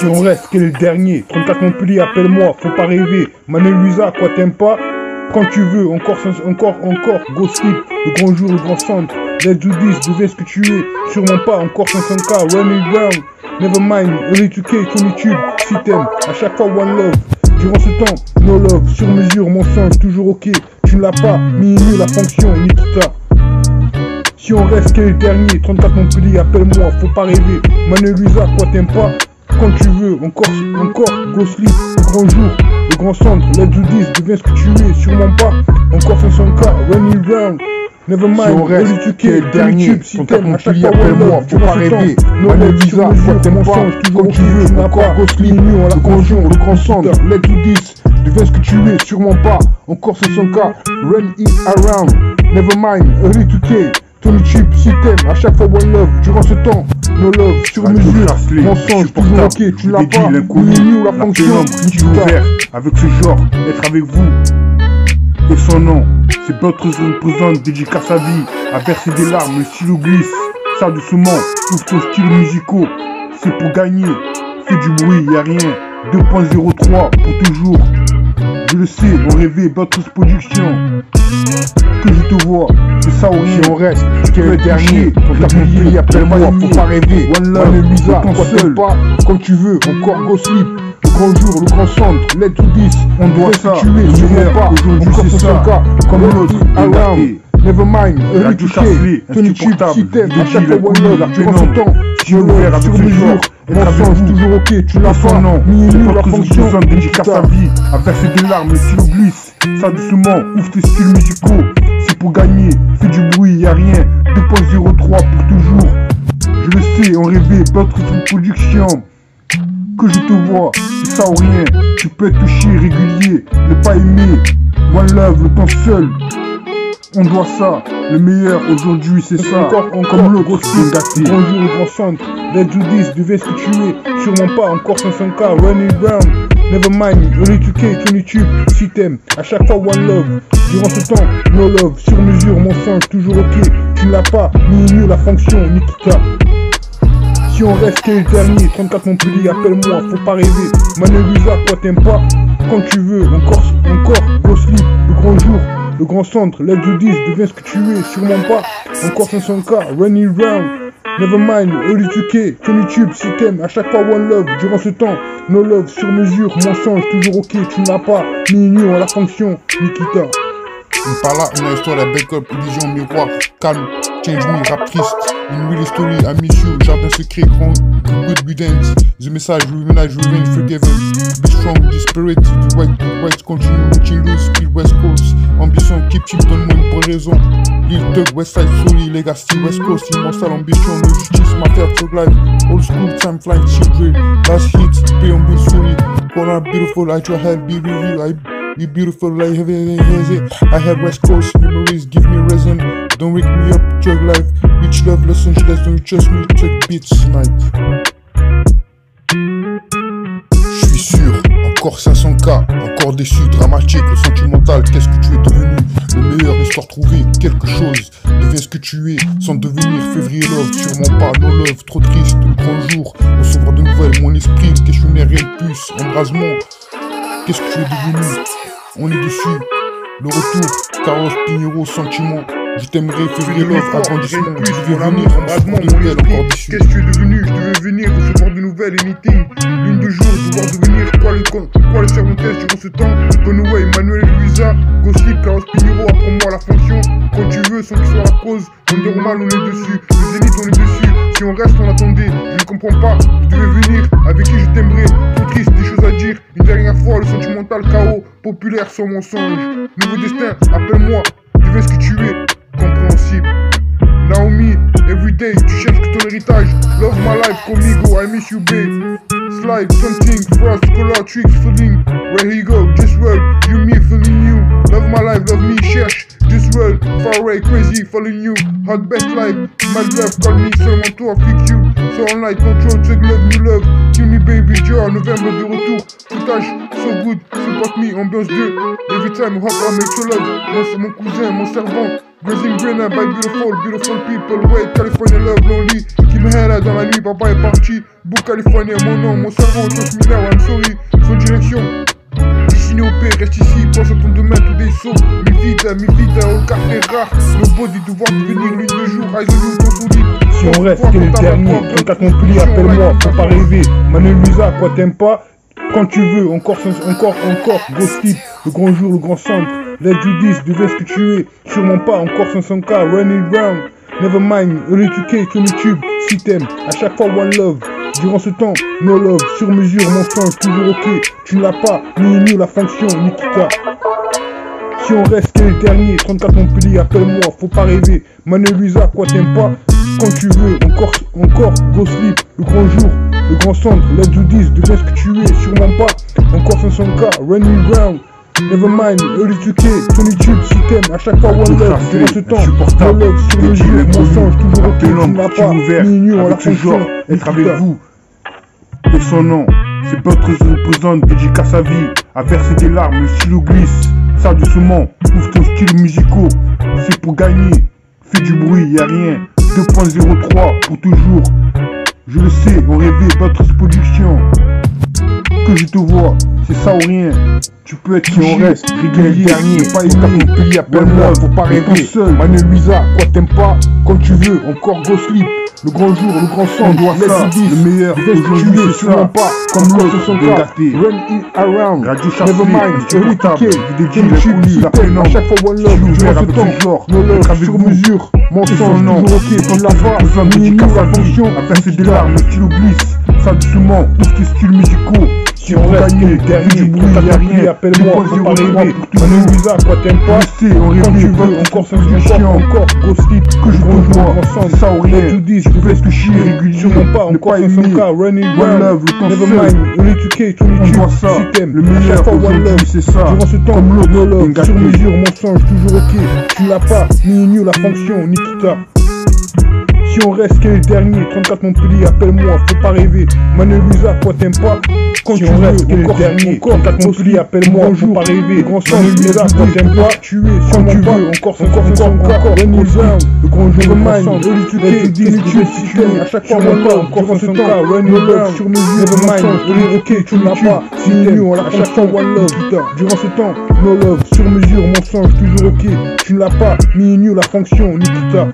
Si on reste, quel est le dernier? 34 Montpellier, appelle-moi, faut pas rêver. Manuel Luisa, quoi t'aimes pas? Quand tu veux, encore, Go Sleep, le grand jour, le grand centre. Let's do this, deviens ce que tu es. Sûrement pas, encore 500K, run it round. Never mind, early 2K, ton YouTube, si t'aimes, à chaque fois one love. Durant ce temps, no love, sur mesure, mensonge, toujours ok. Tu ne l'as pas, minimum la fonction, Nikita. Si on reste, quel est le dernier? 34 Montpellier, appelle-moi, faut pas rêver. Manuel Luisa, quoi t'aimes pas? Quand tu veux, encore, Go Sleep, le grand jour, le grand centre, let's do this, deviens ce que tu es, sûrement pas, encore 500K, run it round. Never mind, si on reste, quel est le dernier? si t'aimes, à chaque fois appelle-moi, faut pas rêver. Manuel Luisa, quoi t'aimes pas? Quand tu veux, encore Go Sleep, le grand jour, le grand centre, let's do this, deviens ce que tu es, sûrement pas, encore 500K, run it around. Never mind, early 2K. Ton YouTube, si t'aimes, à chaque fois one love, durant ce temps, no love, sur mesure, mensonge, toujours ok, tu l'as pas, ou la fonction, ouvert, avec ce genre, être avec vous, et son nom, c'est votre représente, dédicace à vie, à verser des larmes, le stylo glisse, ça doucement, ouvre ton style musicaux, c'est pour gagner, fais du bruit, y'a rien, 2.03 pour toujours, je le sais, on rêvait, votre production. Que je te vois, c'est ça ou rien. Si on reste, quel est le dernier? Ton Montpellier, appelle-moi, faut pas rêver. One love, Manuel Luisa, ton quoi seul. t'aimes pas? Quand tu veux, encore Go Sleep, le grand jour, le grand centre, let's do this. On doit ça, tu es, sûrement pas, aujourd'hui encore c'est ça. 500K, comme l'autre, around. Never mind, La douche à clé, ton YouTube, si t'aimes, à chaque fois one love, durant ce temps, si ouvert avec sur ce mesure, genre, mensonge, toujours ok, tu l'as pas, minimum la fonction, dédicace à vie, à verser des larmes, le stylo glisse, ça doucement, ouvre tes styles musicaux, c'est pour gagner, fais du bruit, y'a rien, 2.03 pour toujours, je le sais, on rêvait, votre production, que je te vois, c'est ça ou rien, tu peux être touché, régulier, ne pas aimer, one love, le temps seul. On doit ça, le meilleur aujourd'hui c'est ça, comme l'autre c'est gâté. Bonjour le grand centre, let's do this, deviens ce que tu es, sûrement pas, encore 500K, run it round. Never mind, early 2K, ton YouTube, si t'aimes, à chaque fois one love. Durant ce temps, no love, sur mesure, mensonge, toujours ok, tu ne l'as pas, minimum la fonction, Nikita. Si on reste, quel est le dernier? 34 Montpellier, appelle-moi, faut pas rêver. Manuel Luisa, quoi t'aimes pas? Quand tu veux, encore, Go Sleep, le grand jour. Le grand centre, let's do this, deviens ce que tu es, sûrement pas, encore 500K, run it round, never mind, early 2K, ton YouTube, si t'aimes, à chaque fois one love, durant ce temps, no love, sur mesure, mensonge, toujours ok, tu ne l'as pas, minimum à la fonction, Nikita. Impala, une histoire, la backup, illusion, miroir, calme, change me, rap triste, une real story, I miss you, jardin secret, grand, good riddance, the message, revenge, forgiven, be strong, desperate, the white continue, reaching loose, speed west coast, ambition, keep cheap, donne-moi une bonne raison, Lil Thug, Westside, Story, Legacy, West Coast, immortal, ambition, no justice, mafia, thug life, old school, time flying, children, last hits, pay on bill, sorry, corner, beautiful, I try hard, be real, be beautiful like heaven, I have West Coast memories, give me reason. Don't wake me up, drug life, bitch love Los Angeles, don't you trust me, check beats night. J'suis sûr, encore 500K, encore déçu, dramatique, le sentimental, qu'est-ce que tu es devenu? Le meilleur, histoire trouvée, quelque chose, deviens ce que tu es, sans devenir février love, sûrement pas, no love, trop triste, le grand jour, recevoir de nouvelles, mon esprit, questionner rien de plus, embrasement. Qu'est-ce que tu es devenu? On est dessus. Le retour, Carlos Pinheiro, sentiment. Je t'aimerais, février love, agrandissement. Je vais venir, embrasement, mon esprit. Qu'est-ce que tu es devenu? Je devais venir, recevoir de nouvelles, anything. Lune de jour, devoir devenir quoi le Cervantes durant ce temps. Conway, Manuel Luisa, Go Sleep, Carlos Pinheiro, apprends-moi la fonction. Quand tu veux, sans qu'il soit la cause. Wonder Woman, on est dessus. Le Zénith, on est dessus. Si on reste, on attendait. Je ne comprends pas. Je devais venir, avec qui je t'aimerais. Trop triste, des choses à dire. Une dernière fois, le sentimental chaos. Populaire sans mensonge. Nouveau destin, appelle-moi. Deviens ce que tu es. Compréhensible. Naomi, everyday, tu cherches que ton héritage. Love my life, conmigo, I miss you, babe. Slide, something, frost, color, tricks, feeling. Where he go, just well, you me, feeling you. Love my life, love me, cherche, just well. Far away, crazy, following you. Hot best life, my love, call me, seulement toi, fix you. So online, control, check love, new love. Kill me, baby, Joe, novembre de retour. Footage, so good, support me, ambiance 2. Every time, hop, I make your love. Moi, c'est mon cousin, mon servant. Grazing Brenner by beautiful people. Wait, California love, lonely. là dans la nuit, papa est parti. Book California, mon nom, mon cerveau, Josh Miller, I'm sorry. Son direction, destiné au père, reste ici, pense à ton demain, tous des sauts. Mi vite, au quartier rare. Nos body devoir devenir l'une de jour, eyes on you, ton solide. Si on reste, t'es le dernier, 34 accompli, appelle-moi, faut pas rêver. Manuel Luisa, quoi t'aimes pas? Quand tu veux, encore, Ghost Sleep, le grand jour, le grand centre. Let's do this, deviens ce que tu es. Sûrement pas, encore 500K, running round. Never mind, E2K, ton YouTube, si t'aimes. À chaque fois, one love. Durant ce temps, no love, sur mesure, mensonge, toujours ok. Tu ne l'as pas, ni la fonction, Nikita. Si on reste, qu'est le dernier, 34 Montpellier, appelle-moi, faut pas rêver. Manuel Luisa, quoi t'aimes pas? Quand tu veux, encore, Ghost Sleep, le grand jour, le grand centre, let's do this, deviens ce que tu es, sûrement pas, encore 500K, running round, never mind, E2K, ton YouTube, si t'aimes, à chaque fois one love, durant ce temps, no love, sur mesure, mensonge, toujours ok, tu ne l'as pas, ni à la fonction, être avec vous, et son nom, c'est pas très représente, dédicace à vie, à verser des larmes, le stylo glisse, ça doucement, ouvre ton style musicaux, c'est pour gagner, fais du bruit, y'a rien, 2.03 pour toujours. Je le sais, on rêvait d'autres productions. Que je te vois, c'est ça ou rien. Tu peux être si on reste, régulier, dernier, pas établi, appelle-moi, faut pas rêver seul. Manuel Luisa, quoi t'aimes pas, comme tu veux, encore Ghost Sleep. Le grand jour, le grand son, on doit ça, le meilleur, aujourd'hui c'est sûrement pas, comme l'autre son cas, run it around, Radio Never mind, E2K, à chaque fois one love, durant ce temps, no love, sur mesure, mensonge, toujours ok, ton lava, minimum, la fonction, à verser des larmes, le stylo glisse, ça doucement, ouvre tes styles musicaux. Si on reste le dernier, y'a rien, appelle-moi, faut pas rêver. Manuel Luisa, quoi t'aimes pas? On rêve, tu veux, encore Ghost Sleep, que je rejoins, ensemble, ça ou rien. Let's do this, je fais ce que je suis, sûrement pas, encore 500K, running round, never mind, E2K, ton YouTube, si t'aimes, le meilleur aujourd'hui, c'est ça, durant ce temps, comme l'autre, no love, sur mesure, mensonge, toujours ok, tu l'as pas, ni la fonction, Nikita. Si on reste, qu'est le dernier, 34 Montpellier, appelle-moi, faut pas rêver. Manuel Luisa, quoi t'aimes pas? Quand si tu veux, encore, dernier, 34 Montpellier, appelle-moi, faut pas rêver. Grand sang, Luisa, quoi t'aimes pas? Tu es, quand tu veux, encore, running round, le grand jour, mind, E2K, si tu es, à chaque fois, encore 500K, running round, sur mesure, mind, ok, tu l'as pas, si t'aimes, à chaque fois, one love, durant ce temps, no love, sur mesure, mensonge, toujours ok, tu ne l'as pas, ni la fonction, Nikita.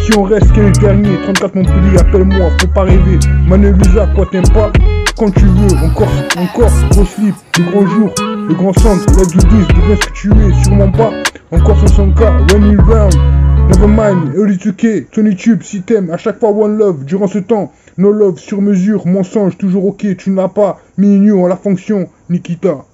Si on reste, qu'est le dernier, 34 Montpellier, appelle-moi, faut pas rêver. Manuel Luisa, quoi t'aimes pas? Quand tu veux, encore, Ghost Sleep, le grand jour, le grand centre, let's do this, deviens ce que tu es, sûrement pas, encore 500K, running round, never mind, E2K, ton YouTube, si t'aimes, à chaque fois one love, durant ce temps, no love, sur mesure, mensonge, toujours ok, tu ne l'as pas, ni à la fonction, Nikita.